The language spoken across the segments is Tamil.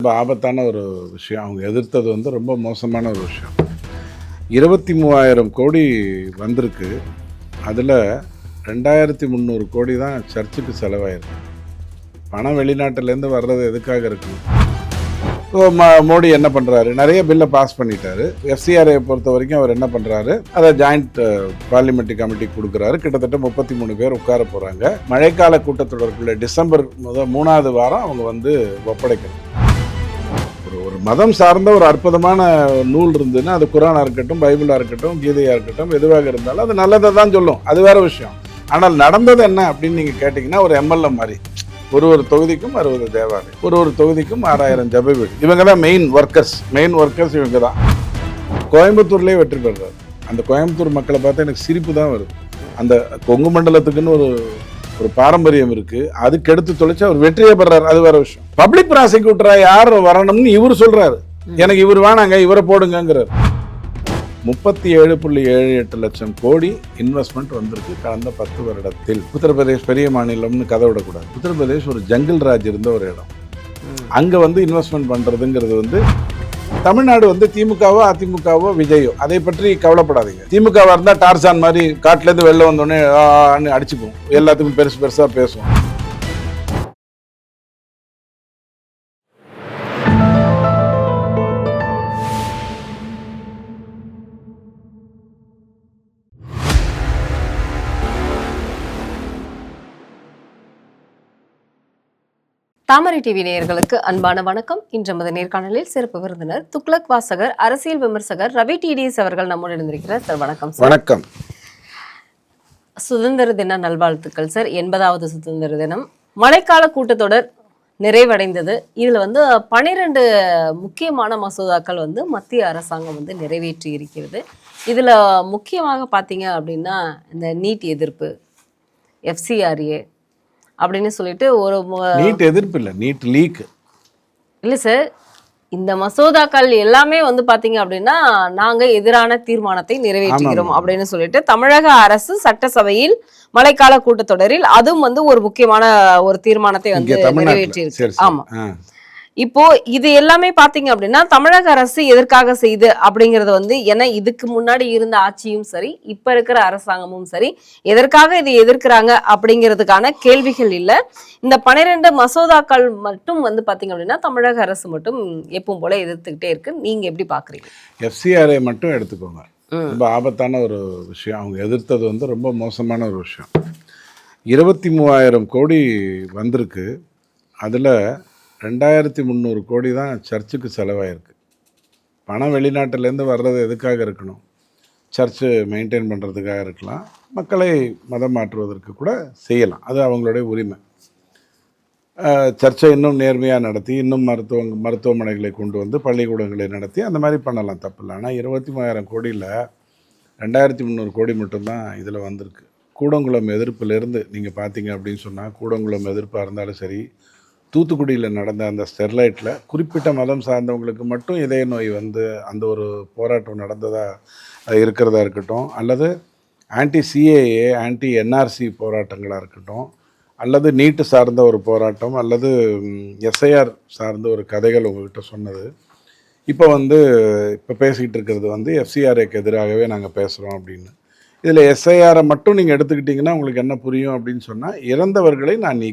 ரொம்ப ஆபத்தான ஒரு விஷயம். அவங்க எதிர்த்தது வந்து ரொம்ப மோசமான ஒரு விஷயம். 23,000 கோடி வந்திருக்கு. அதில் 2,300 கோடி தான் சர்ச்சுக்கு செலவாயிருக்கு. பணம் வெளிநாட்டிலேருந்து வர்றது எதுக்காக இருக்கணும்? ஸோ மோடி என்ன பண்ணுறாரு? நிறைய பில்லை பாஸ் பண்ணிட்டாரு. எஃப்சிஆரை பொறுத்த வரைக்கும் அவர் என்ன பண்ணுறாரு? அதை ஜாயிண்ட் பார்லிமெண்ட்ரி கமிட்டிக்கு கொடுக்குறாரு. கிட்டத்தட்ட 33 பேர் உட்கார போகிறாங்க. மழைக்கால கூட்டத்தொடருக்குள்ள டிசம்பர் 3வது வாரம் அவங்க வந்து ஒப்படைக்கணும். ஒரு மதம் சார்ந்த ஒரு அற்புதமான நூல் இருந்ததுன்னா அது குரானாக இருக்கட்டும், பைபிளாக இருக்கட்டும், கீதையாக இருக்கட்டும், எதுவாக இருந்தாலும் அது நல்லதை தான் சொல்லும். அது வேற விஷயம். ஆனால் நடந்தது என்ன அப்படின்னு நீங்கள் கேட்டிங்கன்னா, ஒரு எம்எல்ஏ மாதிரி ஒரு தொகுதிக்கும் 60 தேவாலயம், ஒரு தொகுதிக்கும் 6,000 ஜப வீடு. இவங்க தான் மெயின் ஒர்க்கர்ஸ் இவங்க தான். கோயம்புத்தூர்லேயே வெற்றி பெறுறாரு. அந்த கோயம்புத்தூர் மக்களை பார்த்தா எனக்கு சிரிப்பு தான் வருது. அந்த கொங்கு மண்டலத்துக்குன்னு ஒரு பாரம்பரியம் இருக்கு. அதுக்கு எடுத்து தொலைச்சு அவர் வெற்றியே பெறாரு. அது வேற விஷயம். பப்ளிக் ப்ராசிக்யூட்டரா யார் வரணும்னு இவர் சொல்றாரு. எனக்கு இவர் வேணாங்க, இவரை போடுங்கிறார். 37.78 லட்சம் கோடி இன்வெஸ்ட்மெண்ட் வந்திருக்கு கடந்த 10 வருடத்தில். உத்தரப்பிரதேஷ் பெரிய மாநிலம்னு கதை விடக்கூடாது. உத்தரப்பிரதேஷ் ஒரு ஜங்கிள் ராஜ் இருந்த ஒரு இடம். அங்க வந்து இன்வெஸ்ட்மெண்ட் பண்றதுங்கிறது வந்து தமிழ்நாடு வந்து திமுகவோ அதிமுகவோ விஜயோ அதை பற்றி கவலைப்படாதீங்க. திமுகவா இருந்தா டார்சான் மாதிரி காட்டுல இருந்து வெளில வந்தோடனே அடிச்சுக்கும், எல்லாத்துக்கும் பெருசா பேசும். தாமரை டிவி நேயர்களுக்கு அன்பான வணக்கம். இன்று நமது நேர்காணலில் சிறப்பு விருந்தினர் துக்ளக் வாசகர், அரசியல் விமர்சகர் ரவி டிடிஎஸ் அவர்கள் நம்முடன் இருந்திருக்கிறார். சார் வணக்கம். வணக்கம். சுதந்திர தின நல்வாழ்த்துக்கள் சார். 80வது சுதந்திர தினம். மழைக்கால கூட்டத்தொடர் நிறைவடைந்தது. இதுல வந்து 12 முக்கியமான மசோதாக்கள் வந்து மத்திய அரசாங்கம் வந்து நிறைவேற்றி இருக்கிறது. இதுல முக்கியமாக பார்த்தீங்க அப்படின்னா இந்த நீட் எதிர்ப்பு, எஃப்சிஆர்ஏ அப்படின்னு சொல்லிட்டு ஒரு நீட் எதிர்ப்பு இல்லை, நீட் லீக் இல்லை சார். இந்த மசோதாக்கள் எல்லாமே வந்து பாத்தீங்க அப்படின்னா நாங்க எதிரான தீர்மானத்தை நிறைவேற்றுகிறோம் அப்படின்னு சொல்லிட்டு தமிழக அரசு சட்டசபையில் மழைக்கால கூட்டத்தொடரில் அதுவும் வந்து ஒரு முக்கியமான ஒரு தீர்மானத்தை வந்து நிறைவேற்றி இருக்கு. ஆமா. இப்போ இது எல்லாமே பாத்தீங்க அப்படின்னா தமிழக அரசு எதற்காக செய்து அப்படிங்கறது வந்து, ஏன்னா இதுக்கு முன்னாடி இருந்த ஆட்சியும் சரி இப்ப இருக்கிற அரசாங்கமும் சரி எதற்காக இதை எதிர்க்கிறாங்க அப்படிங்கிறதுக்கான கேள்விகள் இல்ல. இந்த 12 மசோதாக்கள் மட்டும் வந்து பாத்தீங்க அப்படின்னா தமிழக அரசு மட்டும் எப்பவும் போல எதிர்த்துக்கிட்டே இருக்கு. நீங்க எப்படி பாக்குறீங்க? எஃப்சிஆர்ஐ மட்டும் எடுத்துக்கோங்க. ரொம்ப ஆபத்தான ஒரு விஷயம். அவங்க எதிர்த்தது வந்து ரொம்ப மோசமான ஒரு விஷயம். 23,000 கோடி வந்திருக்கு. அதில் 2,300 கோடி தான் சர்ச்சுக்கு செலவாயிருக்கு. பணம் வெளிநாட்டிலேருந்து வர்றது எதுக்காக இருக்கணும்? சர்ச்சு மெயின்டைன் பண்ணுறதுக்காக இருக்கலாம், மக்களை மதம் மாற்றுவதற்கு கூட செய்யலாம், அது அவங்களுடைய உரிமை. சர்ச்சை இன்னும் நேர்மையாக நடத்தி, இன்னும் மருத்துவமனைகளை கொண்டு வந்து பள்ளிக்கூடங்களை நடத்தி அந்த மாதிரி பண்ணலாம், தப்பு இல்லை. ஆனால் 23,000 கோடியில் 2,300 கோடி மட்டும்தான் இதில் வந்திருக்கு. கூடங்குளம் எதிர்ப்பிலேருந்து நீங்கள் பார்த்தீங்க அப்படின்னு சொன்னால், கூடங்குளம் எதிர்ப்பாக இருந்தாலும் சரி, தூத்துக்குடியில் நடந்த அந்த ஸ்டெர்லைட்டில் குறிப்பிட்ட மதம் சார்ந்தவங்களுக்கு மட்டும் இதய நோய் வந்து அந்த ஒரு போராட்டம் நடந்ததாக இருக்கிறதா இருக்கட்டும், அல்லது ஆன்டி சிஏஏ ஆன்டி என்ஆர்சி போராட்டங்களாக இருக்கட்டும், அல்லது நீட்டு சார்ந்த ஒரு போராட்டம், அல்லது எஸ்ஐஆர் சார்ந்த ஒரு கதைகள் உங்கள்கிட்ட சொன்னது. இப்போ பேசிக்கிட்டு இருக்கிறது வந்து எஃப்சிஆர்ஏக்கு எதிராகவே நாங்கள் பேசுகிறோம் அப்படின்னு. இதில் எஸ்ஐஆரை மட்டும் நீங்கள் எடுத்துக்கிட்டிங்கன்னா உங்களுக்கு என்ன புரியும் அப்படின்னு சொன்னால், இறந்தவர்களை நான்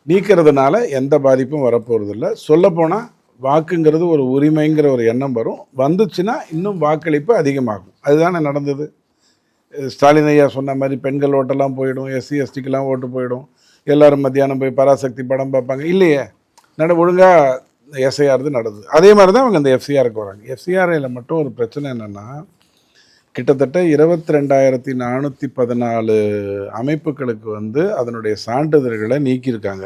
நீக்கிறதுனால எந்த பாதிப்பும் வரப்போகிறதில்ல. சொல்லப்போனால் வாக்குங்கிறது ஒரு உரிமைங்கிற ஒரு எண்ணம் வரும். வந்துச்சுன்னா இன்னும் வாக்களிப்பு அதிகமாகும். அதுதானே நடந்தது. ஸ்டாலின் ஐயா சொன்ன மாதிரி பெண்கள் ஓட்டெல்லாம் போயிடும், எஸ்சி எஸ்டிக்கெல்லாம் ஓட்டு போயிடும், எல்லோரும் மத்தியானம் போய் பராசக்தி படம் பார்ப்பாங்க. இல்லையே, ஒழுங்காக எஸ்ஐஆர் நடந்தது. அதே மாதிரி தான் அவங்க அந்த எஃப்சிஆருக்கு வராங்க. எஃப்சிஆர்ஐயில் மட்டும் ஒரு பிரச்சனை என்னென்னா, கிட்டத்தட்ட 22,414 அமைப்புகளுக்கு வந்து அதனுடைய சான்றிதழ்களை நீக்கியிருக்காங்க.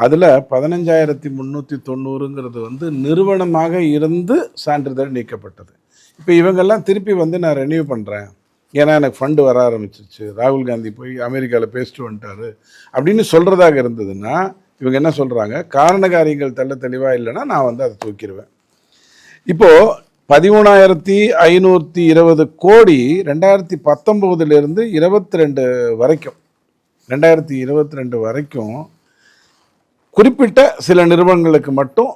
அதில் 15,390 வந்து நிறுவனமாக இருந்து சான்றிதழ் நீக்கப்பட்டது. இப்போ இவங்கெல்லாம் திருப்பி வந்து நான் ரெனியூ பண்ணுறேன், ஏன்னா எனக்கு ஃபண்டு வர ஆரம்பிச்சிருச்சு, ராகுல் காந்தி போய் அமெரிக்காவில் பேசிட்டு வந்துட்டாரு அப்படின்னு சொல்கிறதாக இருந்ததுன்னா, இவங்க என்ன சொல்கிறாங்க, காரண காரியங்கள் தெளிவாக இல்லைன்னா நான் வந்து அதை தூக்கிடுவேன். இப்போது 13,520 கோடி 2019 22 வரைக்கும் 2022 வரைக்கும் குறிப்பிட்ட சில நிறுவனங்களுக்கு மட்டும்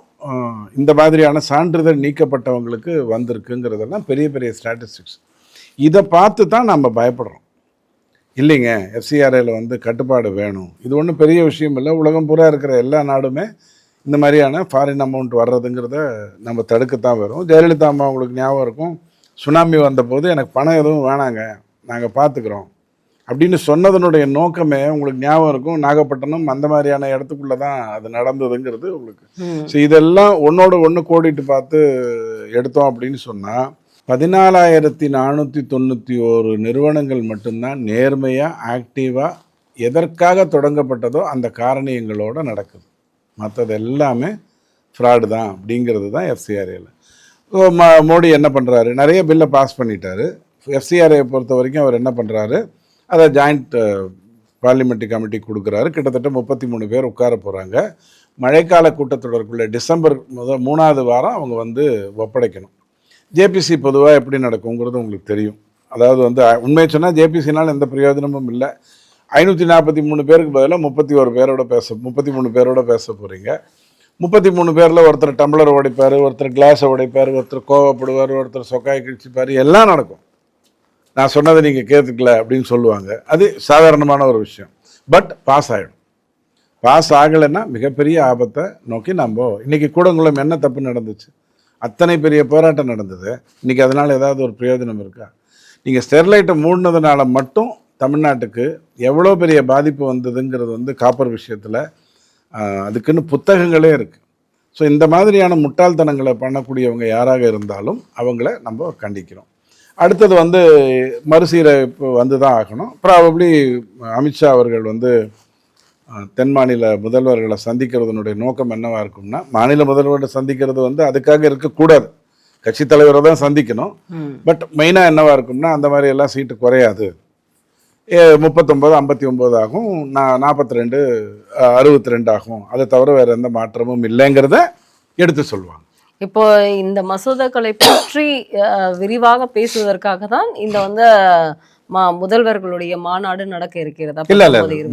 இந்த மாதிரியான சான்றிதழ் நீக்கப்பட்டவங்களுக்கு வந்திருக்குங்கிறதெல்லாம் பெரிய பெரிய ஸ்டாட்டிஸ்டிக்ஸ். இதை பார்த்து தான் நம்ம பயப்படுறோம். இல்லைங்க, எஃப்சிஆர்ஏல வந்து கட்டுப்பாடு வேணும், இது ஒன்றும் பெரிய விஷயம் இல்லை, உலகம் பூரா இருக்கிற எல்லா நாடுமே இந்த மாதிரியான ஃபாரின் அமௌண்ட் வர்றதுங்கிறத நம்ம தடுக்கத்தான் வரும். ஜெயலலிதா அம்மா உங்களுக்கு ஞாபகம் இருக்கும், சுனாமி வந்தபோது எனக்கு பணம் எதுவும் வேணாங்க, நாங்கள் பார்த்துக்குறோம் அப்படின்னு சொன்னதனுடைய நோக்கமே உங்களுக்கு ஞாபகம் இருக்கும். நாகப்பட்டினம் அந்த மாதிரியான இடத்துக்குள்ளே தான் அது நடந்ததுங்கிறது உங்களுக்கு. ஸோ இதெல்லாம் ஒன்றோட ஒன்று கோடிட்டு பார்த்து எடுத்தோம் அப்படின்னு சொன்னால் 14,491 நிறுவனங்கள் மட்டும்தான் நேர்மையாக ஆக்டிவாக எதற்காக தொடங்கப்பட்டதோ அந்த காரணியங்களோடு நடக்குது. மற்றது எல்லாமே ஃப்ராடு தான் அப்படிங்கிறது தான் எஃப்சிஆர்ஏல. மோடி என்ன பண்ணுறாரு, நிறைய பில்லை பாஸ் பண்ணிட்டாரு. எஃப்சிஆர்ஏ பொறுத்த வரைக்கும் அவர் என்ன பண்ணுறாரு, அதை ஜாயிண்ட் பார்லிமெண்ட்ரி கமிட்டி கொடுக்குறாரு. கிட்டத்தட்ட 33 பேர் உட்கார போகிறாங்க. மழைக்கால கூட்டத்தொடருக்குள்ளே டிசம்பர் 3வது வாரம் அவங்க வந்து ஒப்படைக்கணும். ஜேபிசி பொதுவாக எப்படி நடக்குங்கிறது உங்களுக்கு தெரியும். அதாவது வந்து உண்மையை சொன்னால் ஜேபிசினால் எந்த பிரயோஜனமும் இல்லை. 543 பேருக்கு பதிலாக 33 பேரோட பேச போகிறீங்க. 33 பேரில் ஒருத்தர் டம்ளர் உடைப்பார், ஒருத்தர் கிளாஸை உடைப்பார், ஒருத்தர் கோவப்படுவார், ஒருத்தர் சொக்காய் கிழிச்சிப்பார், எல்லாம் நடக்கும். நான் சொன்னதை நீங்கள் கேட்டுக்கல அப்படின்னு சொல்லுவாங்க. அது சாதாரணமான ஒரு விஷயம். பட் பாஸ் ஆகிடும். பாஸ் ஆகலைன்னா மிகப்பெரிய ஆபத்தை நோக்கி நம்ம இன்றைக்கி கூடங்குளம் என்ன தப்பு நடந்துச்சு, அத்தனை பெரிய போராட்டம் நடந்தது. இன்றைக்கி அதனால் ஏதாவது ஒரு பிரயோஜனம் இருக்கா? நீங்கள் ஸ்டெர்லைட்டை மூடினதுனால மட்டும் தமிழ்நாட்டுக்கு எவ்வளோ பெரிய பாதிப்பு வந்ததுங்கிறது வந்து காப்பர் விஷயத்தில் அதுக்குன்னு புத்தகங்களே இருக்குது. ஸோ இந்த மாதிரியான முட்டாள்தனங்களை பண்ணக்கூடியவங்க யாராக இருந்தாலும் அவங்கள நம்ம கண்டிக்கிறோம். அடுத்தது வந்து மறுசீரமைப்பு வந்து தான் ஆகணும். ப்ராபப்ளி அமித்ஷா அவர்கள் வந்து தென் மாநில முதல்வர்களை சந்திக்கிறதுனுடைய நோக்கம் என்னவாக இருக்கும்னா, மாநில முதல்வர்களை சந்திக்கிறது வந்து அதுக்காக இருக்கக்கூடாது, கட்சி தலைவரை தான் சந்திக்கணும். பட் மெயினாக என்னவாக இருக்கும்னா, அந்த மாதிரி எல்லாம் சீட்டு குறையாது, 39 59 ஆகும், 42 62 ஆகும், அதை தவிர வேறு எந்த மாற்றமும் இல்லைங்கிறத எடுத்து சொல்லுவாங்க. இப்போ இந்த மசோதாக்களை பற்றி விரிவாக பேசுவதற்காக தான் இந்த வந்து முதல்வர்களுடைய மாநாடு நடக்க இருக்கிறதா? இல்ல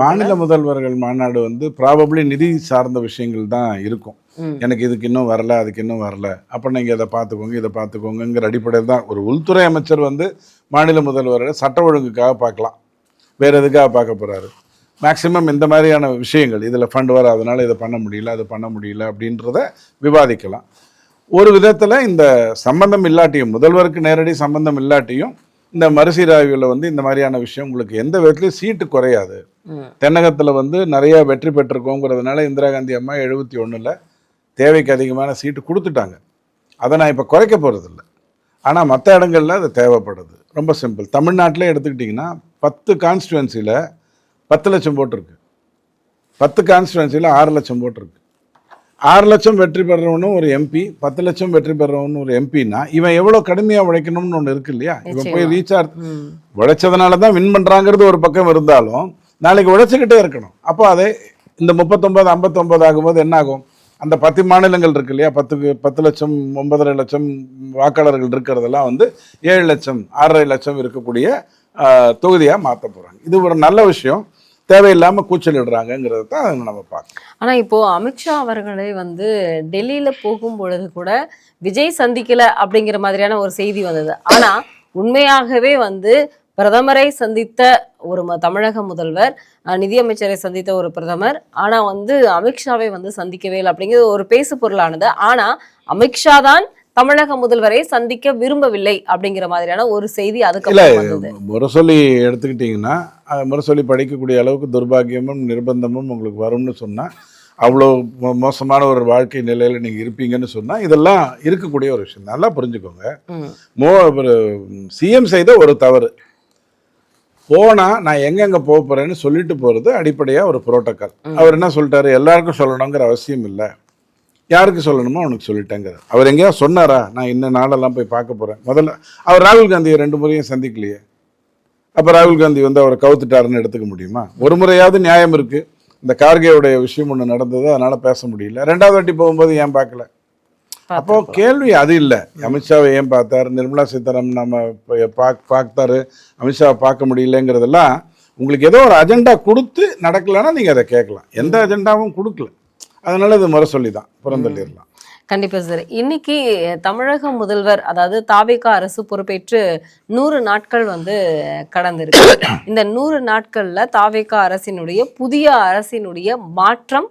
மாநில முதல்வர்கள் மாநாடு வந்து ப்ராபப்ளி நிதி சார்ந்த விஷயங்கள் தான் இருக்கும். எனக்கு இதுக்கு இன்னும் வரல, அதுக்கு இன்னும் வரல, அப்போ நீங்கள் இதை பார்த்துக்கோங்க, இதை பார்த்துக்கோங்கிற அடிப்படையில் தான் ஒரு உள்துறை அமைச்சர் வந்து மாநில முதல்வர்கள் சட்ட ஒழுங்குக்காக பார்க்கலாம், வேறு எதுக்காக பார்க்க போகிறாரு? மேக்சிமம் இந்த மாதிரியான விஷயங்கள், இதில் ஃபண்ட் வராதனால இதை பண்ண முடியல, அது பண்ண முடியல அப்படின்றத விவாதிக்கலாம். ஒரு விதத்தில் இந்த சம்பந்தம் இல்லாட்டியும், முதல்வருக்கு நேரடி சம்பந்தம் இல்லாட்டியும், இந்த மறுசீராய்வில் வந்து இந்த மாதிரியான விஷயம் உங்களுக்கு எந்த விதத்துலையும் சீட்டு குறையாது. தென்னகத்தில் வந்து நிறைய வெற்றி பெற்றிருக்கோங்கிறதுனால இந்திரா காந்தி அம்மா 71ல் தேவைக்கு அதிகமான சீட்டு கொடுத்துட்டாங்க. அதை நான் இப்போ குறைக்க போகிறதில்ல. ஆனால் மற்ற இடங்களில் அது தேவைப்படுது. ரொம்ப சிம்பிள். தமிழ்நாட்டிலே எடுத்துக்கிட்டிங்கன்னா 10 கான்ஸ்டுவன்சியில் 10 லட்சம் போட்டிருக்கு, 10 கான்ஸ்டுவன்சியில் 6 லட்சம் போட்டிருக்கு. 6 லட்சம் வெற்றி பெறவனு ஒரு எம்பி, 10 லட்சம் வெற்றி பெறவனு ஒரு எம்பின்னா இவன் எவ்வளோ கடுமையாக உழைக்கணும்னு ஒன்று இருக்கு இல்லையா? இவன் போய் ரீசார்ஜ் உழைச்சதுனால தான் வின் பண்ணுறாங்கிறது ஒரு பக்கம் இருந்தாலும் நாளைக்கு உழைச்சிக்கிட்டே இருக்கணும். அப்போ அதை இந்த 39 59 ஆகும்போது என்ன ஆகும்? அந்த 10 மாநிலங்கள் இருக்கு இல்லையா, 10 லட்சம் 9.5 லட்சம் வாக்காளர்கள் இருக்கிறதெல்லாம் வந்து 7 லட்சம் 6.5 லட்சம் இருக்கக்கூடிய தொகுதியாக மாற்ற போகிறாங்க. இது ஒரு நல்ல விஷயம். தேவையில்லாமல் கூச்சலிடுறாங்கிறத தான் நம்ம பார்க்கணும். ஆனால் இப்போ அமித்ஷா அவர்களே வந்து டெல்லியில போகும் பொழுது கூட விஜய் சந்திக்கல அப்படிங்கிற மாதிரியான ஒரு செய்தி வந்தது. ஆனா உண்மையாகவே வந்து பிரதமரை சந்தித்த ஒரு தமிழக முதல்வர், நிதியமைச்சரை சந்தித்த ஒரு பிரதமர், ஆனா வந்து அமித்ஷாவை வந்து சந்திக்கவே இல்லை அப்படிங்கிறது ஒரு பேசு பொருளானது. ஆனா அமித்ஷா தான் தமிழக முதல்வரை சந்திக்க விரும்பவில்லை அப்படிங்கிற மாதிரியான ஒரு செய்தி அதுக்கு முரசொலி எடுத்துக்கிட்டீங்கன்னா, முரசொலி படிக்கக்கூடிய அளவுக்கு துர்பாகியமும் நிர்பந்தமும் உங்களுக்கு வரும்னு சொன்னா, அவ்வளோ மோசமான ஒரு வாழ்க்கை நிலையில நீங்க இருப்பீங்கன்னு சொன்னா, இதெல்லாம் இருக்கக்கூடிய ஒரு விஷயம். நல்லா புரிஞ்சுக்கோங்க. ஒரு சிஎம் செய்த ஒரு தவறு, போனா நான் எங்கெங்க போக போறேன்னு சொல்லிட்டு போறது அடிப்படையா ஒரு புரோட்டோக்கால். அவர் என்ன சொல்லிட்டாரு, எல்லாருக்கும் சொல்லணுங்கிற அவசியம் இல்லை, யாருக்கு சொல்லணுமோ அவனுக்கு சொல்லிட்டேங்க. அவர் எங்கேயாவது சொன்னாரா நான் இன்னும் நாளெல்லாம் போய் பார்க்க போகிறேன்? முதல்ல அவர் ராகுல் காந்தியை 2 முறையும் சந்திக்கலையே. அப்போ ராகுல் காந்தி வந்து அவரை கவுத்துட்டாருன்னு எடுத்துக்க முடியுமா? ஒரு முறையாவது நியாயம் இருக்குது. இந்த கார்கேவுடைய விஷயம் ஒன்று நடந்தது, அதனால் பேச முடியல. 2வது வாட்டி போகும்போது ஏன் பார்க்கல? அப்போது கேள்வி அது இல்லை. அமித்ஷாவை ஏன் பார்த்தார், நிர்மலா சீதாராமன் நம்ம பார்த்தாரு, அமித்ஷாவை பார்க்க முடியலங்கிறதெல்லாம் உங்களுக்கு ஏதோ ஒரு அஜெண்டா கொடுத்து நடக்கலைன்னா நீங்கள் அதை கேட்கலாம். எந்த அஜெண்டாவும் கொடுக்கல. அதனால இது முறை சொல்லி தான் புறந்தள்ளிடலாம். கண்டிப்பா சார். இன்னைக்கு தமிழக முதல்வர் அதாவது தாவேகா அரசு பொறுப்பேற்று 100 நாட்கள் வந்து கடந்திருக்கு. இந்த 100 நாட்கள்ல தாவேகா அரசினுடைய புதிய அரசினுடைய மாற்றம்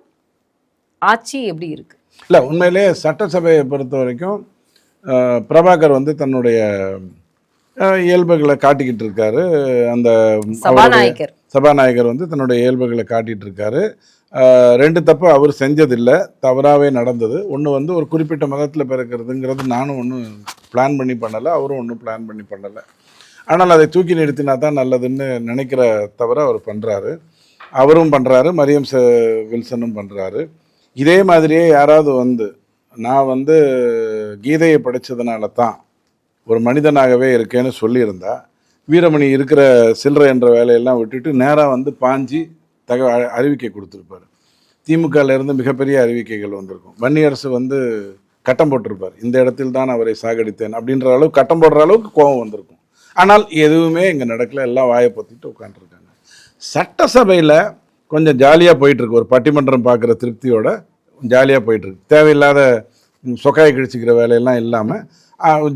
ஆட்சி எப்படி இருக்கு? இல்லை, உண்மையிலே சட்டசபையை பொறுத்த வரைக்கும் பிரபாகர் வந்து தன்னுடைய இயல்புகளை காட்டிக்கிட்டு இருக்காரு. அந்த சபாநாயகர் வந்து தன்னுடைய இயல்புகளை காட்டிகிட்டு இருக்காரு. 2 தப்பு அவர் செஞ்சதில்லை, தவறாகவே நடந்தது. ஒன்று வந்து ஒரு குறிப்பிட்ட மதத்தில் பிறக்கிறதுங்கிறது நானும் ஒன்றும் பிளான் பண்ணி பண்ணலை, அவரும் ஒன்றும் பிளான் பண்ணி பண்ணலை. ஆனால் அதை தூக்கி நிறுத்தினா தான் நல்லதுன்னு நினைக்கிற தவிர அவர் பண்ணுறாரு. அவரும் பண்ணுறாரு, மரியம் வில்சனும் பண்ணுறாரு. இதே மாதிரியே யாராவது வந்து நான் வந்து கீதையை படித்ததுனால தான் ஒரு மனிதனாகவே இருக்கேன்னு சொல்லியிருந்தா வீரமணி இருக்கிற சில்லறை என்ற வேலையெல்லாம் விட்டுட்டு நேராக வந்து பாஞ்சி அறிவிக்கை கொடுத்துருப்பார். திமுகலேருந்து மிகப்பெரிய அறிவிக்கைகள் வந்திருக்கும். வன்னியரசு வந்து கட்டம் போட்டிருப்பார், இந்த இடத்தில் தான் அவரை சாகடித்தேன் அப்படின்ற அளவுக்கு கட்டம் போடுற அளவுக்கு கோபம் வந்திருக்கும். ஆனால் எதுவுமே இங்கே நடக்கல, எல்லாம் வாயை பற்றிட்டு உட்காந்துருக்காங்க. சட்டசபையில் கொஞ்சம் ஜாலியாக போயிட்டுருக்கு, ஒரு பட்டிமன்றம் பார்க்குற திருப்தியோட ஜாலியாக போயிட்டுருக்கு. தேவையில்லாத சொக்காயை கிழிச்சிக்கிற வேலையெல்லாம் இல்லாமல்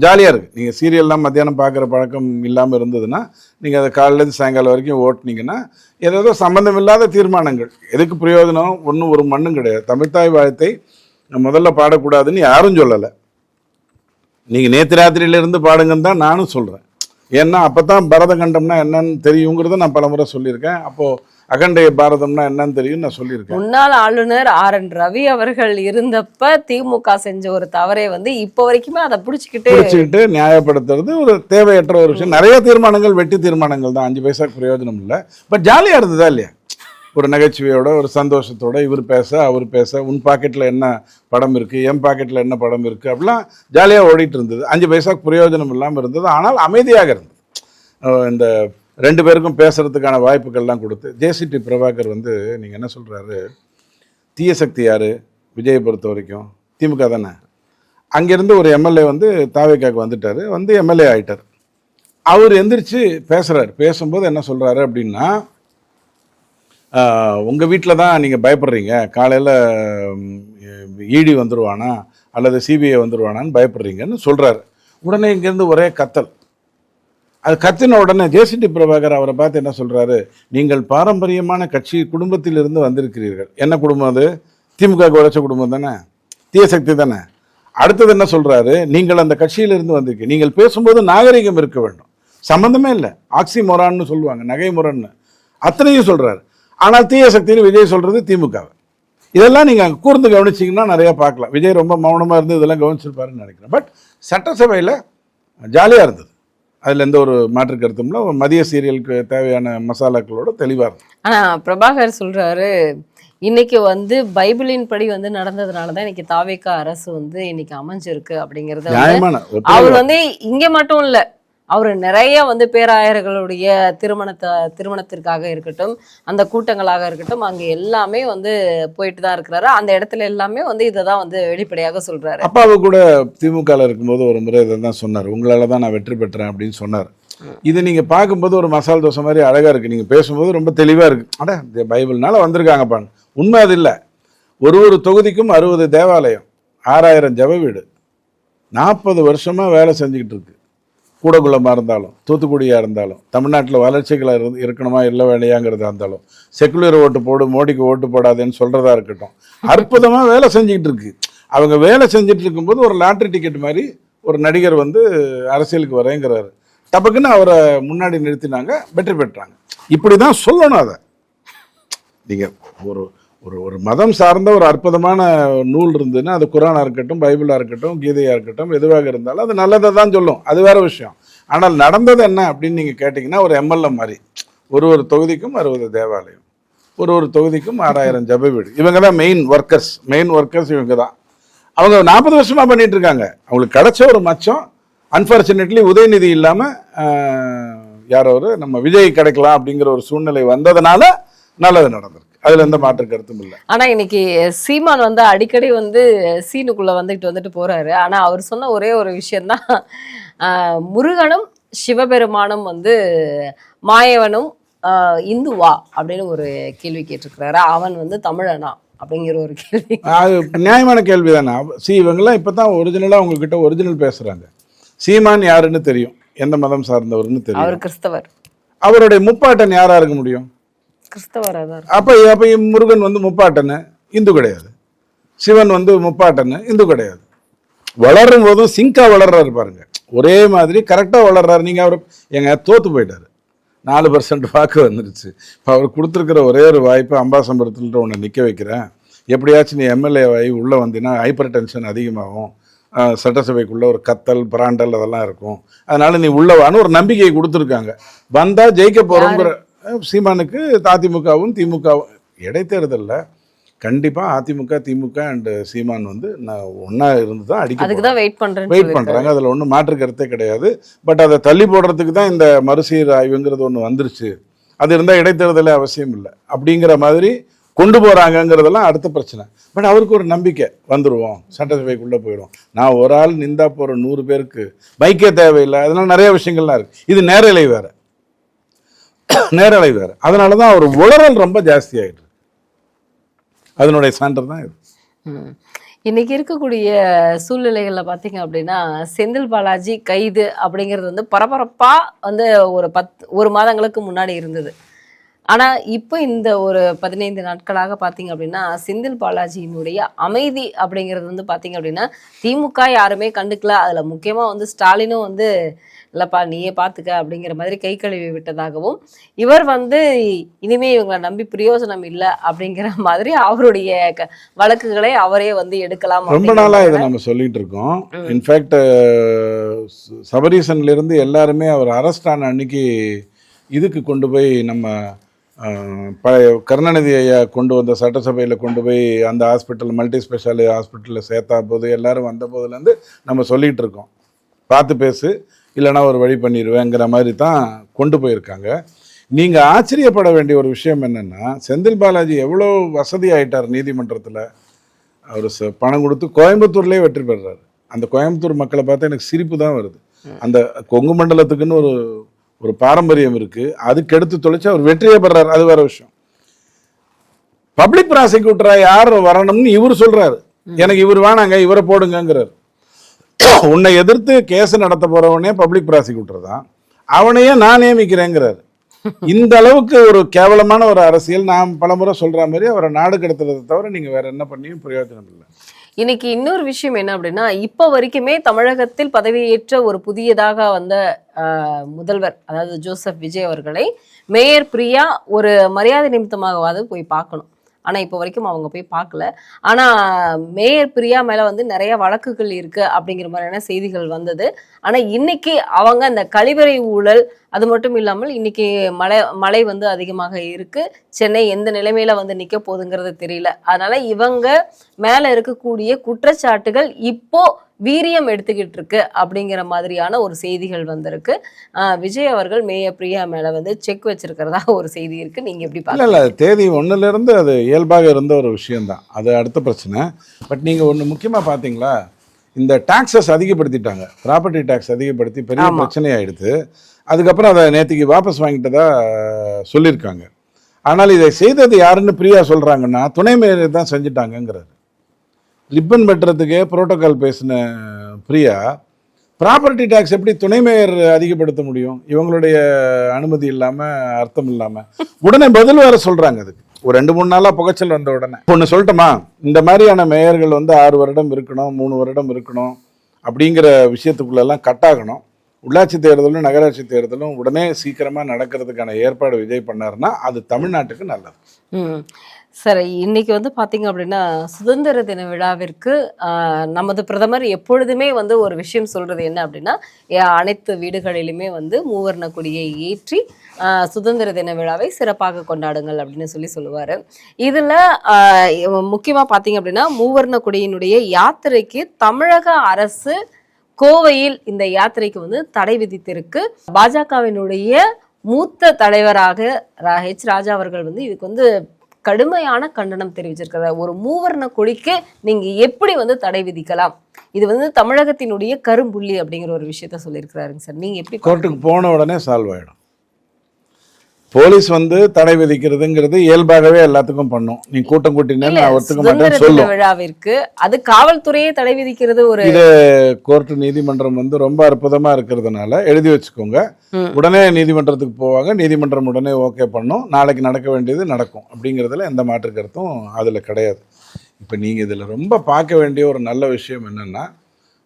ஜாலியாக இருக்குது. நீங்கள் சீரியல்லாம் மத்தியானம் பார்க்குற பழக்கம் இல்லாமல் இருந்ததுன்னா நீங்கள் அதை காலையிலேருந்து சாயங்காலம் வரைக்கும் ஓட்டினீங்கன்னா ஏதோ சம்மந்தம் இல்லாத தீர்மானங்கள், எதுக்கு பிரயோஜனம், ஒன்றும் ஒரு மண்ணும் கிடையாது. தமிழ்த்தாய் வாழ்த்தை முதல்ல பாடக்கூடாதுன்னு யாரும் சொல்லலை. நீங்கள் நேற்று ராத்திரியிலேருந்து பாடுங்கன்னு தான் நானும் சொல்கிறேன். ஏன்னா அப்போ தான் பரதகண்டம்னா என்னன்னு தெரியுங்கிறத நான் பலமுறை சொல்லியிருக்கேன். அப்போது அகண்டைய பாரதம்னா என்னன்னு தெரியும் நான் சொல்லியிருக்கேன். முன்னாள் ஆளுநர் RN ரவி அவர்கள் இருந்தப்ப திமுக செஞ்ச ஒரு தவறை வந்து இப்போ வரைக்குமே அதை பிடிச்சிக்கிட்டு நியாயப்படுத்துறது ஒரு தேவையற்ற ஒரு விஷயம். நிறைய தீர்மானங்கள் வெட்டி தீர்மானங்கள் தான், 5 பைசாக்கு பிரயோஜனம் இல்லை. பட் ஜாலியாக இருந்ததா இல்லையா? ஒரு நகைச்சுவையோட ஒரு சந்தோஷத்தோட இவர் பேச அவர் பேச, உன் பாக்கெட்டில் என்ன படம் இருக்குது, என் பாக்கெட்டில் என்ன படம் இருக்குது, அப்படிலாம் ஜாலியாக ஓடிட்டு இருந்தது. 5 பைசாக்கு பிரயோஜனம் இல்லாமல் இருந்தது. ஆனால் அமைதியாக இருந்தது. இந்த 2 பேருக்கும் பேசுகிறதுக்கான வாய்ப்புகள்லாம் கொடுத்து ஜேசிடி பிரபாகர் வந்து நீங்கள் என்ன சொல்கிறாரு, தீய சக்தி யார் விஜயை பொறுத்த வரைக்கும்? திமுக தானே. அங்கேருந்து ஒரு எம்எல்ஏ வந்து தாவேக்காக்கு வந்துட்டார், வந்து எம்எல்ஏ ஆகிட்டார். அவர் எந்திரிச்சு பேசுகிறார். பேசும்போது என்ன சொல்கிறாரு அப்படின்னா, உங்கள் வீட்டில் தான் நீங்கள் பயப்படுறீங்க, காலையில் இடி வந்துடுவானா அல்லது சிபிஐ வந்துடுவானான்னு பயப்படுறீங்கன்னு சொல்கிறாரு. உடனே இங்கேருந்து ஒரே கத்தல். அது கத்தின உடனே ஜேசிடி பிரபாகர் அவரை பார்த்து என்ன சொல்கிறாரு, நீங்கள் பாரம்பரியமான கட்சி குடும்பத்திலிருந்து வந்திருக்கிறீர்கள். என்ன குடும்பம் அது? திமுக உழைச்ச குடும்பம் தானே, தீய சக்தி தானே. அடுத்தது என்ன சொல்கிறாரு, நீங்கள் அந்த கட்சியிலிருந்து வந்திருக்கீங்க, நீங்கள் பேசும்போது நாகரிகம் இருக்க வேண்டும். சம்மந்தமே இல்லை, ஆக்சி மொரான்னு சொல்லுவாங்க, நகை முரன்னு அத்தனையும் சொல்கிறாரு. ஆனால் தீய சக்தின்னு விஜய் சொல்கிறது திமுகவை. இதெல்லாம் நீங்கள் அங்கே கூர்ந்து கவனிச்சிங்கன்னா நிறையா பார்க்கலாம். விஜய் ரொம்ப மௌனமாக இருந்து இதெல்லாம் கவனிச்சிருப்பாருன்னு நினைக்கிறேன். பட் சட்டசபையில் ஜாலியாக இருந்தது, அதில் எந்த ஒரு மாற்று கருத்தும் இல்லை. மதிய சீரியலுக்கு தேவையான மசாலாக்களோட தெளிவாக இருக்கும். ஆனால் பிரபாகர் சொல்கிறாரு, இன்னைக்கு வந்து பைபிளின் படி வந்து நடந்ததுனால தான் இன்னைக்கு தாவேகா அரசு வந்து இன்னைக்கு அமைஞ்சிருக்கு அப்படிங்கிறது அவர் வந்து இங்கே மட்டும் இல்லை, அவர் நிறைய வந்து பேராயர்களுடைய திருமணத்திற்காக இருக்கட்டும், அந்த கூட்டங்களாக இருக்கட்டும், அங்கே எல்லாமே வந்து போயிட்டு தான் இருக்கிறாரு. அந்த இடத்துல எல்லாமே வந்து இதை தான் வந்து வெளிப்படையாக சொல்றாரு. அப்பாவை கூட திமுகவில் இருக்கும்போது ஒரு முறை இதை தான் சொன்னார், உங்களால் தான் நான் வெற்றி பெற்றேன் அப்படின்னு சொன்னார். இது நீங்கள் பார்க்கும்போது ஒரு மசால் தோசை மாதிரி அழகாக இருக்குது, நீங்கள் பேசும்போது ரொம்ப தெளிவாக இருக்குது. அட பைபிள்னால வந்திருக்காங்கப்பான்னு. உண்மை அது இல்லை. ஒரு தொகுதிக்கும் 60 தேவாலயம், 6000 ஜப வீடு, 40 வருஷமாக வேலை செஞ்சுக்கிட்டு இருக்கு. கூடகுளமாக இருந்தாலும், தூத்துக்குடியாக இருந்தாலும், தமிழ்நாட்டில் வளர்ச்சிகளாக இருக்கணுமா இல்லை வேலையாங்கிறதா இருந்தாலும், செக்குலர் ஓட்டு போடு மோடிக்கு ஓட்டு போடாதுன்னு சொல்கிறதா இருக்கட்டும், அற்புதமாக வேலை செஞ்சுக்கிட்டு இருக்கு. அவங்க வேலை செஞ்சுட்டு இருக்கும்போது ஒரு லாட்ரி டிக்கெட் மாதிரி ஒரு நடிகர் வந்து அரசியலுக்கு வரேங்கிறாரு. டபக்குன்னு அவரை முன்னாடி நிறுத்தினாங்க, வெற்றி பெற்றாங்க. இப்படி தான் சொல்லணும். அதை நீங்கள் ஒரு ஒரு ஒரு மதம் சார்ந்த ஒரு அற்புதமான நூல் இருந்ததுன்னா, அது குரானாக இருக்கட்டும், பைபிளாக இருக்கட்டும், கீதையாக இருக்கட்டும், எதுவாக இருந்தாலும் அது நல்லதை தான் சொல்லும், அது வேறு விஷயம். ஆனால் நடந்தது என்ன அப்படின்னு நீங்கள் கேட்டிங்கன்னா, ஒரு எம்எல்ஏ மாதிரி ஒரு தொகுதிக்கும் 60 தேவாலயம், ஒரு தொகுதிக்கும் 6000 ஜப வீடு. இவங்க தான் மெயின் ஒர்க்கர்ஸ் இவங்க தான். அவங்க 40 வருஷமாக பண்ணிட்டு இருக்காங்க. அவங்களுக்கு கிடைச்ச ஒரு மச்சம் அன்ஃபார்ச்சுனேட்லி உதயநிதி இல்லாமல் யாரோ நம்ம விஜய் கிடைக்கலாம் அப்படிங்கிற ஒரு சூழ்நிலை வந்ததுனால நல்லது நடந்திருக்கு. அதுல எந்த மாற்று கருத்தும் இல்லை. ஆனா இன்னைக்கு சீமான் வந்து அடிக்கடி வந்து சீனுக்குள்ள வந்துட்டு போறாரு. ஆனா அவர் சொன்ன ஒரே ஒரு விஷயம்தான், முருகனும் சிவபெருமானும் வந்து மாயவனும் இந்துவா அப்படின்னு ஒரு கேள்வி கேட்டிருக்கிறாரு. அவன் வந்து தமிழனா அப்படிங்கிற ஒரு கேள்வி. அது நியாயமான கேள்வி தானே. இவங்கெல்லாம் இப்போ தான் ஒரிஜினலாக உங்ககிட்ட ஒரிஜினல் பேசுகிறாங்க. சீமான் யாருன்னு தெரியும், எந்த மதம் சார்ந்தவர்னு தெரியும். அவர் கிறிஸ்தவர். அவருடைய முப்பாட்டன் யாராக இருக்க முடியும்? கிறிஸ்தவராக தான். அப்போ முருகன் வந்து முப்பாட்டன்னு இந்து கிடையாது, சிவன் வந்து முப்பாட்டன்னு இந்து கிடையாது. வளரும் போதும் சிங்காக வளர்றாரு பாருங்க, ஒரே மாதிரி கரெக்டாக வளர்றாரு. நீங்கள் அவர் எங்க தோற்று போயிட்டார், 4% வாக்கு வந்துருச்சு. இப்போ அவர் கொடுத்துருக்கிற ஒரே ஒரு வாய்ப்பு, அம்பாசம்பரத்தில் உன்னை நிற்க வைக்கிறேன், எப்படியாச்சும் நீ எம்எல்ஏ ஆகி உள்ளே வந்தீங்கன்னா ஹைப்பர் டென்ஷன் அதிகமாகும், சட்டசபைக்குள்ளே ஒரு கத்தல் பிராண்டல் அதெல்லாம் இருக்கும், அதனால் நீ உள்ளே வான்னு ஒரு நம்பிக்கையை கொடுத்துருக்காங்க. வந்தால் ஜெயிக்க போகிறோங்கிற சீமானுக்கு அதிமுகவும் திமுகவும் இடைத்தேர்தலில் கண்டிப்பாக அதிமுக திமுக அண்ட் சீமான் வந்து நான் ஒன்றா இருந்து தான் வெயிட் பண்ணுறாங்க. அதில் ஒன்றும் மாற்று கருத்தே கிடையாது. பட் அதை தள்ளி போடுறதுக்கு தான் இந்த மறுசீர் ஆய்வுங்கிறது ஒன்று வந்துருச்சு. அது இருந்தால் இடைத்தேர்தலே அவசியம் இல்லை அப்படிங்கிற மாதிரி கொண்டு போகிறாங்கங்கிறதெல்லாம் அடுத்த பிரச்சனை. பட் அவருக்கு ஒரு நம்பிக்கை, வந்துடுவோம், சட்டசபைக்குள்ளே போயிடும். நான் ஒரு ஆள் நின்றா போகிற 100 பேருக்கு பைக்கே தேவையில்லை. அதனால் நிறைய விஷயங்கள்லாம் இருக்குது. இது நேரலை வேறு, நேரலை வேறு. அதனால தான் அவர் உளறல் ரொம்ப ஜாஸ்தி ஆகிடுது. அதனுடைய சான்றது தான் இது. இன்னைக்கு இருக்கக்கூடிய சூழ்நிலைகள்ல பாத்தீங்க அப்படின்னா, செந்தில் பாலாஜி கைது அப்படிங்கிறது வந்து பரபரப்பா வந்து ஒரு மாதங்களுக்கு முன்னாடி இருந்தது. ஆனா இப்போ இந்த ஒரு 15 நாட்களாக பாத்தீங்க அப்படின்னா, செந்தில் பாலாஜியினுடைய அமைதி அப்படிங்கிறது வந்து பாத்தீங்க அப்படின்னா, திமுக யாருமே கண்டுக்கல. அதுல முக்கியமா வந்து ஸ்டாலினும் வந்து இல்லப்பா நீயே பாத்துக்க அப்படிங்கிற மாதிரி கை கழுவி விட்டதாகவும், இவர் வந்து இனிமே இவங்களை நம்பி பிரயோஜனம் இல்லை அப்படிங்கிற மாதிரி அவருடைய வழக்குகளை அவரே வந்து எடுக்கலாம். ரொம்ப நாளா இதை நம்ம சொல்லிட்டு இருக்கோம். இன்ஃபேக்ட் சபரீசன்ல இருந்து எல்லாருமே அவர் அரெஸ்ட் ஆன அன்னைக்கு இதுக்கு கொண்டு போய் நம்ம கருணாநிதி ஐயா கொண்டு வந்த சட்டசபையில் கொண்டு போய் அந்த ஹாஸ்பிட்டல் மல்டி ஸ்பெஷாலிட்டி ஹாஸ்பிட்டலில் சேர்த்தா போது எல்லாரும் வந்த போதுலேருந்து நம்ம சொல்லிகிட்டு இருக்கோம், பார்த்து பேசு இல்லைனா ஒரு வழி பண்ணிடுவேங்கிற மாதிரி தான் கொண்டு போயிருக்காங்க. நீங்கள் ஆச்சரியப்பட வேண்டிய ஒரு விஷயம் என்னென்னா, செந்தில் பாலாஜி எவ்வளோ வசதி ஆகிட்டார் நீதிமன்றத்தில். அவர் பணம் கொடுத்து கோயம்புத்தூர்லேயே வெற்றி பெறுறாரு. அந்த கோயம்புத்தூர் மக்களை பார்த்தா எனக்கு சிரிப்பு தான் வருது. அந்த கொங்கு மண்டலத்துக்குன்னு ஒரு பாரம்பரியம் இருக்குது, அதுக்கு எடுத்து தொலைச்சு அவர் வெற்றியே பெறாரு. அது வேற விஷயம். பப்ளிக் ப்ராசிக்யூட்டரா யார் வரணும்னு இவர் சொல்றாரு, எனக்கு இவர் வேணாங்க இவரை போடுங்கிறார். உன்னை எதிர்த்து கேஸ் நடத்த போறவனே பப்ளிக் ப்ராசிக்யூட்டர் தான், அவனையே நான் நியமிக்கிறேங்கிறாரு. இந்த அளவுக்கு ஒரு கேவலமான ஒரு அரசியல். நான் பலமுறை சொல்ற மாதிரி அவரை நாடு கடத்துறதை தவிர நீங்க வேற என்ன பண்ணியும் பிரயோஜனம் இல்லை. இன்னைக்கு இன்னொரு விஷயம் என்ன அப்படின்னா, இப்போ வரைக்குமே தமிழகத்தில் பதவியேற்ற ஒரு புதியதாக வந்த முதல்வர், அதாவது ஜோசப் விஜய் அவர்களை மேயர் பிரியா ஒரு மரியாதை நிமித்தமாகவாது போய் பார்க்கணும். ஆனால் இப்போ வரைக்கும் அவங்க போய் பார்க்கல. ஆனால் மேயர் பிரியா மேலே வந்து நிறைய வழக்குகள் இருக்குது அப்படிங்கிற மாதிரியான செய்திகள் வந்தது. ஆனால் இன்னைக்கு அவங்க அந்த கழிவறை ஊழல், அது மட்டும் இல்லாமல் இன்னைக்கு மழை வந்து அதிகமாக இருக்குது, சென்னை எந்த நிலைமையில வந்து நிற்க போகுதுங்கிறது தெரியல. அதனால இவங்க மேலே இருக்கக்கூடிய குற்றச்சாட்டுகள் இப்போ வீரியம் எடுத்துக்கிட்டு இருக்கு அப்படிங்கிற மாதிரியான ஒரு செய்திகள் வந்திருக்கு. விஜய் அவர்கள் மேயர் பிரியா மேல வந்து செக் வச்சிருக்கிறதா ஒரு செய்தி இருக்கு. நீங்க எப்படி பாருங்க? இல்ல தேதி 1லேருந்து அது இயல்பாக இருந்த ஒரு விஷயம்தான், அது அடுத்த பிரச்சனை. பட் நீங்க ஒன்று முக்கியமா பாத்தீங்களா, இந்த டாக்ஸஸ் அதிகப்படுத்திட்டாங்க, ப்ராப்பர்ட்டி டாக்ஸ் அதிகப்படுத்தி பெரிய பிரச்சனை ஆயிடுது. அதுக்கப்புறம் அதை நேற்றுக்கு வாபஸ் வாங்கிட்டதா சொல்லியிருக்காங்க. ஆனால் இதை செய்தது யாருன்னு பிரியா சொல்றாங்கன்னா, துணை மேயர் தான் செஞ்சுட்டாங்கங்கிறாரு. ரிப்பன் வெட்டுறதுக்கே புரோட்டோகால் பேசின பிரியா ப்ராப்பர்ட்டி டேக்ஸ் எப்படி துணை மேயர் அதிகப்படுத்த முடியும் இவங்களுடைய அனுமதி இல்லாமல், அர்த்தம் இல்லாமல்? உடனே பதில் வேற சொல்கிறாங்க. அதுக்கு ஒரு 2-3 நாளாக புகைச்சல் வந்த உடனே ஒன்று சொல்லட்டுமா, இந்த மாதிரியான மேயர்கள் வந்து 6 வருடம் இருக்கணும், 3 வருடம் இருக்கணும் அப்படிங்கிற விஷயத்துக்குள்ளெல்லாம் கட்டாகணும். உள்ளாட்சி தேர்தலும் நகராட்சி தேர்தலும் உடனே சீக்கிரமாக நடக்கிறதுக்கான ஏற்பாடு விஜய் பண்ணாருன்னா அது தமிழ்நாட்டுக்கு நல்லது. சரி, இன்னைக்கு வந்து பார்த்தீங்க அப்படின்னா, சுதந்திர தின விழாவிற்கு நமது பிரதமர் எப்பொழுதுமே வந்து ஒரு விஷயம் சொல்றது என்ன அப்படின்னா, அனைத்து வீடுகளிலுமே வந்து மூவர்ண கொடியை ஏற்றி சுதந்திர தின விழாவை சிறப்பாக கொண்டாடுங்கள் அப்படின்னு சொல்லுவார். இதில் முக்கியமாக பார்த்தீங்க அப்படின்னா, மூவர்ண கொடியினுடைய யாத்திரைக்கு தமிழக அரசு கோவையில் இந்த யாத்திரைக்கு வந்து தடை விதித்திருக்கு. பாஜகவினுடைய மூத்த தலைவராக H ராஜா அவர்கள் வந்து இதுக்கு வந்து கடுமையான கண்டனம் தெரிவிச்சிருக்கிறார். ஒரு மூவர்ண கொடிக்கு நீங்க எப்படி வந்து தடை விதிக்கலாம், இது வந்து தமிழகத்தினுடைய கரும்புள்ளி அப்படிங்கிற ஒரு விஷயத்த சொல்லியிருக்கிறாருங்க சார். நீங்க எப்படி? கோர்ட்டுக்கு போன உடனே சால்வ் ஆயிடும். போலீஸ் வந்து தடை விதிக்கிறதுங்கிறது இயல்பாகவே எல்லாத்துக்கும் பண்ணும். நீ கூட்டம் கூட்டினா நான் ஒத்துக்க மாட்டேன்னு சுதந்திர தின சொல்லும். விழாவிற்கு அது காவல்துறையே தடை விதிக்கிறது ஒரு இது கோர்ட் நீதிமன்றம் வந்து ரொம்ப அற்புதமா இருக்கிறதுனால எழுதி வச்சுக்கோங்க. உடனே நீதிமன்றத்துக்கு போவாங்க, நீதிமன்றம் உடனே ஓகே பண்ணும், நாளைக்கு நடக்க வேண்டியது நடக்கும். அப்படிங்கிறதுல எந்த மாற்று கருத்தும் அதில் கிடையாது. இப்போ நீங்கள் இதில் ரொம்ப பார்க்க வேண்டிய ஒரு நல்ல விஷயம் என்னென்னா,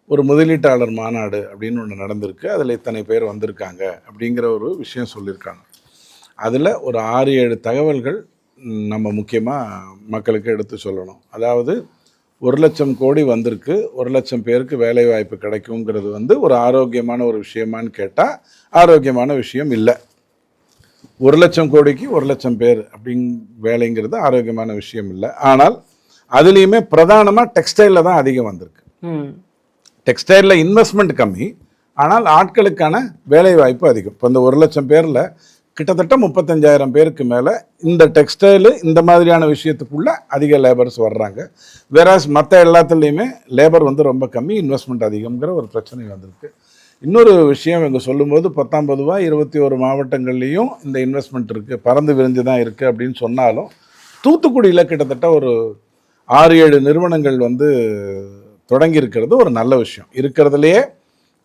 ஒரு முதலீட்டாளர் மாநாடு அப்படின்னு ஒன்று நடந்திருக்கு, அதில் இத்தனை பேர் வந்திருக்காங்க அப்படிங்கிற ஒரு விஷயம் சொல்லியிருக்காங்க. அதில் ஒரு 6-7 தகவல்கள் நம்ம முக்கியமாக மக்களுக்கு எடுத்து சொல்லணும். அதாவது 1,00,000 கோடி வந்திருக்கு, 1,00,000 பேருக்கு வேலை வாய்ப்பு கிடைக்குங்கிறது வந்து ஒரு ஆரோக்கியமான ஒரு விஷயமானு கேட்டால் ஆரோக்கியமான விஷயம் இல்லை. 1,00,000 கோடிக்கு 1,00,000 பேர் வேலைங்கிறது ஆரோக்கியமான விஷயம் இல்லை. ஆனால் அதுலேயுமே பிரதானமாக டெக்ஸ்டைலில் தான் அதிகம் வந்திருக்கு. டெக்ஸ்டைலில் இன்வெஸ்ட்மெண்ட் கம்மி, ஆனால் ஆட்களுக்கான வேலை வாய்ப்பு அதிகம். இப்போ இந்த 1,00,000 பேரில் கிட்டத்தட்ட 35,000 பேருக்கு மேலே இந்த டெக்ஸ்டைலு இந்த மாதிரியான விஷயத்துக்குள்ள அதிக லேபர்ஸ் வர்றாங்க. வேறாஸ் மற்ற எல்லாத்துலேயுமே லேபர் வந்து ரொம்ப கம்மி, இன்வெஸ்ட்மெண்ட் அதிகம்ங்கிற ஒரு பிரச்சனை வந்திருக்கு. இன்னொரு விஷயம் இவங்க சொல்லும்போது 19 21 மாவட்டங்கள்லேயும் இந்த இன்வெஸ்ட்மெண்ட் இருக்குது, பறந்து விரிஞ்சு தான் இருக்குது அப்படின்னு சொன்னாலும், தூத்துக்குடியில் கிட்டத்தட்ட ஒரு 6-7 நிறுவனங்கள் வந்து தொடங்கி இருக்கிறது ஒரு நல்ல விஷயம். இருக்கிறதுலையே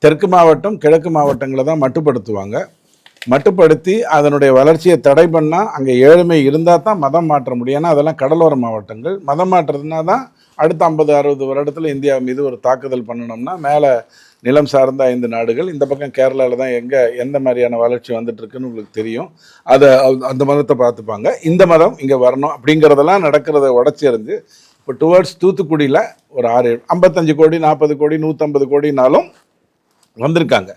தெற்கு மாவட்டம் கிழக்கு மாவட்டங்களை தான் மட்டுப்படுத்துவாங்க. மட்டுப்படுத்தி அதனுடைய வளர்ச்சியை தடை பண்ணால் அங்கே ஏழ்மை இருந்தால் தான் மதம் மாற்ற முடியும். ஏன்னா அதெல்லாம் கடலோர மாவட்டங்கள். மதம் மாற்றுறதுனா தான் அடுத்த 50-60 வருடத்தில் இந்தியா மீது ஒரு தாக்குதல் பண்ணணும்னா மேலே நிலம் சார்ந்த 5 நாடுகள், இந்த பக்கம் கேரளாவில் தான் எந்த மாதிரியான வளர்ச்சி வந்துட்டுருக்குன்னு உங்களுக்கு தெரியும். அதை அந்த மதத்தை பார்த்துப்பாங்க. இந்த மதம் இங்கே வரணும் அப்படிங்கிறதெல்லாம் நடக்கிறத உடச்சி எறிஞ்சு இப்போ டுவர்ட்ஸ் தூத்துக்குடியில் ஒரு 55 கோடி 40 கோடி 150 கோடினாலும் வந்திருக்காங்க.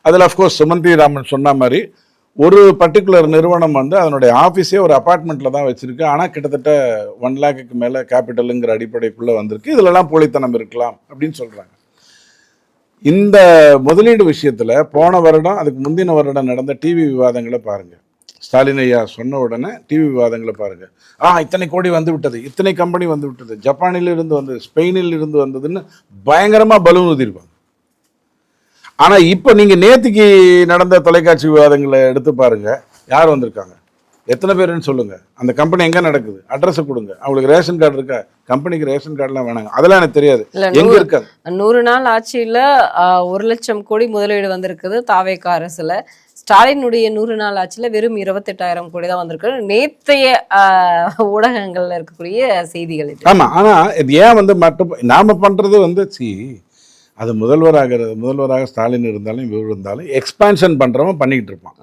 அதில் அஃப்கோர்ஸ் சுமந்தி ராமன் சொன்ன மாதிரி ஒரு பர்டிகுலர் நிறுவனம் வந்து அதனுடைய ஆஃபீஸே ஒரு அப்பார்ட்மெண்ட்டில் தான் வச்சுருக்கு. ஆனால் கிட்டத்தட்ட 1 லேக்குக்கு மேலே கேபிட்டலுங்கிற அடிப்படைக்குள்ளே வந்திருக்கு. இதிலெல்லாம் போலித்தனம் இருக்கலாம் அப்படின்னு சொல்கிறாங்க. இந்த முதலீடு விஷயத்தில் போன வருடம் அதுக்கு முந்தின வருடம் நடந்த டிவி விவாதங்களை பாருங்கள். ஸ்டாலின் ஐயா சொன்ன உடனே டிவி விவாதங்களை பாருங்கள். இத்தனை கோடி வந்து விட்டது, இத்தனை கம்பெனி வந்து விட்டது, ஜப்பானில் இருந்து வந்தது, ஸ்பெயினில் இருந்து வந்ததுன்னு பயங்கரமாக பலூன் ஊதிருப்பாங்க. ஆனால் இப்போ நீங்கள் நேற்றுக்கு நடந்த தொலைக்காட்சி விவாதங்களை எடுத்து பாருங்கள், யார் வந்திருக்காங்க, எத்தனை பேருன்னு சொல்லுங்கள், அந்த கம்பெனி எங்கே நடக்குது, அட்ரஸை கொடுங்க, அவங்களுக்கு ரேஷன் கார்டு இருக்கா, கம்பெனிக்கு ரேஷன் கார்டுலாம் வேணாங்க, அதெல்லாம் எனக்கு தெரியாது, எங்கே இருக்காங்க. 100 நாள் ஆட்சியில் 1,00,000 கோடி முதலீடு வந்திருக்குது தாவேகா அரசுல. ஸ்டாலினுடைய 100 நாள் ஆட்சியில் வெறும் 28,000 கோடி தான் வந்திருக்கு. நேற்றைய ஊடகங்கள்ல இருக்கக்கூடிய செய்திகள் இது. ஆமாம், ஆனால் இது ஏன் வந்து மட்டும் நாம் பண்ணுறது வந்து அது முதல்வராக ஸ்டாலின் இருந்தாலும் இவர் இருந்தாலும் எக்ஸ்பான்ஷன் பண்ணுறவன் பண்ணிக்கிட்டு இருப்பான்.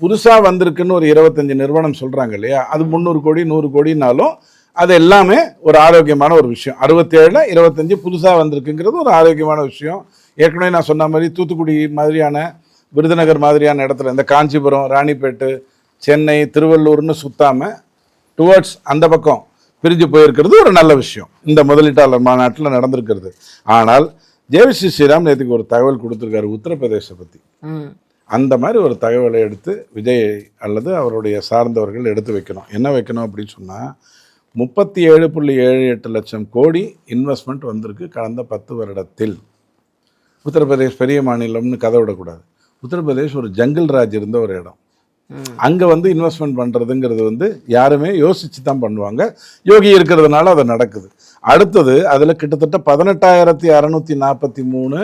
புதுசாக வந்திருக்குன்னு ஒரு 25 நிறுவனம் சொல்கிறாங்க இல்லையா, அது 300 கோடி 100 கோடினாலும் அது எல்லாமே ஒரு ஆரோக்கியமான ஒரு விஷயம். 67 25 புதுசாக வந்திருக்குங்கிறது ஒரு ஆரோக்கியமான விஷயம். ஏற்கனவே நான் சொன்ன மாதிரி தூத்துக்குடி மாதிரியான, விருதுநகர் மாதிரியான இடத்துல, இந்த காஞ்சிபுரம், ராணிப்பேட்டு, சென்னை, திருவள்ளூர்னு சுத்தாமல் டுவர்ட்ஸ் அந்த பக்கம் பிரிஞ்சு போயிருக்கிறது ஒரு நல்ல விஷயம். இந்த முதலீட்டாளர் மாநாட்டில் நடந்திருக்கிறது. ஆனால் ஜேவிசி ஸ்ரீராம் நேற்றுக்கு ஒரு தகவல் கொடுத்துருக்காரு உத்தரப்பிரதேசத்தை பற்றி. அந்த மாதிரி ஒரு தகவலை எடுத்து விஜய் அல்லது அவருடைய சார்ந்தவர்கள் எடுத்து வைக்கணும். என்ன வைக்கணும் அப்படின்னு சொன்னால், 37.78 லட்சம் கோடி இன்வெஸ்ட்மெண்ட் வந்திருக்கு கடந்த 10 வருடத்தில். உத்தரப்பிரதேஷ் பெரிய மாநிலம்னு கதை விடக்கூடாது. உத்தரப்பிரதேஷ் ஒரு ஜங்கிள் ராஜ் இருந்த ஒரு இடம். அங்கே வந்து இன்வெஸ்ட்மெண்ட் பண்ணுறதுங்கிறது வந்து யாருமே யோசித்து தான் பண்ணுவாங்க. யோகி இருக்கிறதுனால அது நடக்குது. அடுத்தது அதில் கிட்டத்தட்ட 18,643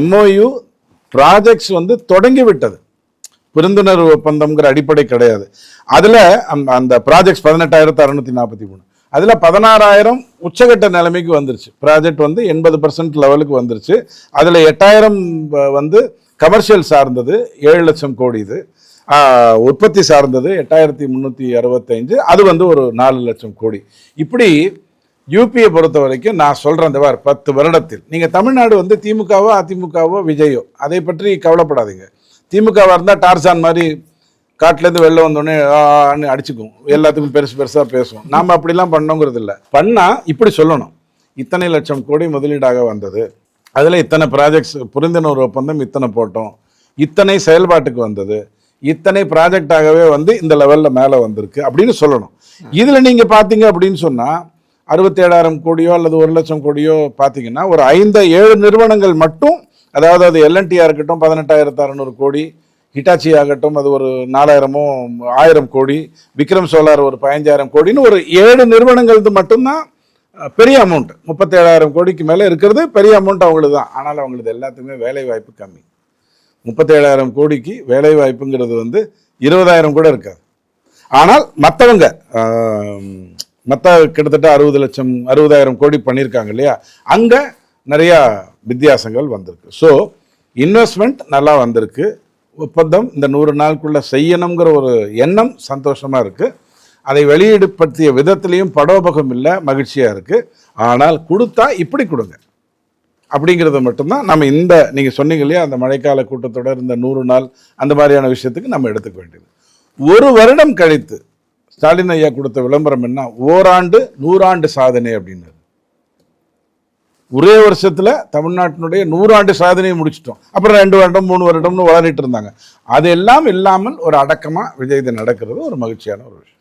MOU ப்ராஜெக்ட்ஸ் வந்து தொடங்கி விட்டது. புரிந்துணர்வு ஒப்பந்தம்ங்கிற அடிப்படை கிடையாது. அதில் அந்த ப்ராஜெக்ட்ஸ் 18,643, அதில் 16,000 உச்சகட்ட நிலைமைக்கு வந்துருச்சு. ப்ராஜெக்ட் வந்து 80% லெவலுக்கு வந்துருச்சு. அதில் 8,000 வந்து கமர்ஷியல் சார்ந்தது, 7 லட்சம் கோடி. இது உற்பத்தி சார்ந்தது 8,365, அது வந்து ஒரு 4 லட்சம் கோடி. இப்படி யூபியை பொறுத்த வரைக்கும் நான் சொல்கிறேன், இந்த 10 வருடத்தில் நீங்கள் தமிழ்நாடு வந்து திமுகவோ அதிமுகவோ விஜயோ அதை பற்றி கவலைப்படாதீங்க. திமுகவாக இருந்தால் டார்சான் மாதிரி காட்டிலேருந்து வெளில வந்தோடனே அடிச்சுக்கும், எல்லாத்துக்கும் பெருசு பெருசாக பேசுவோம். நாம் அப்படிலாம் பண்ணோங்கிறது இல்லை. பண்ணால் இப்படி சொல்லணும், இத்தனை லட்சம் கோடி முதலீடாக வந்தது, அதில் இத்தனை ப்ராஜெக்ட்ஸ், புரிந்துணர்வு ஒப்பந்தம் இத்தனை போட்டோம், இத்தனை செயல்பாட்டுக்கு வந்தது, இத்தனை ப்ராஜெக்டாகவே வந்து இந்த லெவலில் மேலே வந்திருக்கு அப்படின்னு சொல்லணும். இதில் நீங்கள் பார்த்தீங்க அப்படின்னு சொன்னால் 67,000 கோடியோ அல்லது 1 லட்சம் கோடியோ பார்த்தீங்கன்னா ஒரு 5-7 நிறுவனங்கள் மட்டும், அதாவது அது எல்என்டியாக இருக்கட்டும் 18,600 கோடி, ஹிட்டாச்சி ஆகட்டும், அது ஒரு 4000 கோடி, விக்ரம் சோலார் ஒரு 15,000 கோடின்னு ஒரு 7 நிறுவனங்களுக்கு மட்டும்தான் பெரிய அமௌண்ட். 37,000 கோடிக்கு மேலே இருக்கிறது பெரிய அமௌண்ட் அவங்களுக்கு தான். ஆனால் அவங்களுக்கு எல்லாத்துக்குமே வேலை வாய்ப்பு கம்மி. 37,000 கோடிக்கு வேலை வாய்ப்புங்கிறது 20,000 கூட இருக்காது. ஆனால் மற்றவங்க மற்ற கிட்டத்தட்ட 60,000 கோடி பண்ணியிருக்காங்க இல்லையா, அங்கே நிறையா வித்தியாசங்கள் வந்திருக்கு. ஸோ இன்வெஸ்ட்மெண்ட் நல்லா வந்திருக்கு. ஒப்பந்தம் இந்த 100 நாளுக்குள்ளே செய்யணுங்கிற ஒரு எண்ணம் சந்தோஷமாக இருக்குது. அதை வெளியீடுபடுத்திய விதத்துலேயும் படோபகம் இல்லை, மகிழ்ச்சியாக இருக்குது. ஆனால் கொடுத்தா இப்படி கொடுங்க அப்படிங்கிறத மட்டும்தான் நம்ம நீங்கள் சொன்னீங்க இல்லையா, அந்த மழைக்கால கூட்டத்தொடர், இந்த 100 நாள் அந்த மாதிரியான விஷயத்துக்கு நம்ம எடுத்துக்க வேண்டியது. 1 வருடம் கழித்து ஸ்டாலின் ஐயா கொடுத்த விளம்பரம் என்ன, ஓராண்டு 100 ஆண்டு சாதனை அப்படின்னு. ஒரே வருஷத்துல தமிழ்நாட்டினுடைய 100 ஆண்டு சாதனையை முடிச்சிட்டோம். அப்புறம் 2 வருடம் 3 வருடம்னு வளரிட்டு இருந்தாங்க. அதெல்லாம் இல்லாமல் ஒரு அடக்கமா விஜய் இது நடக்கிறது ஒரு மகிழ்ச்சியான ஒரு விஷயம்.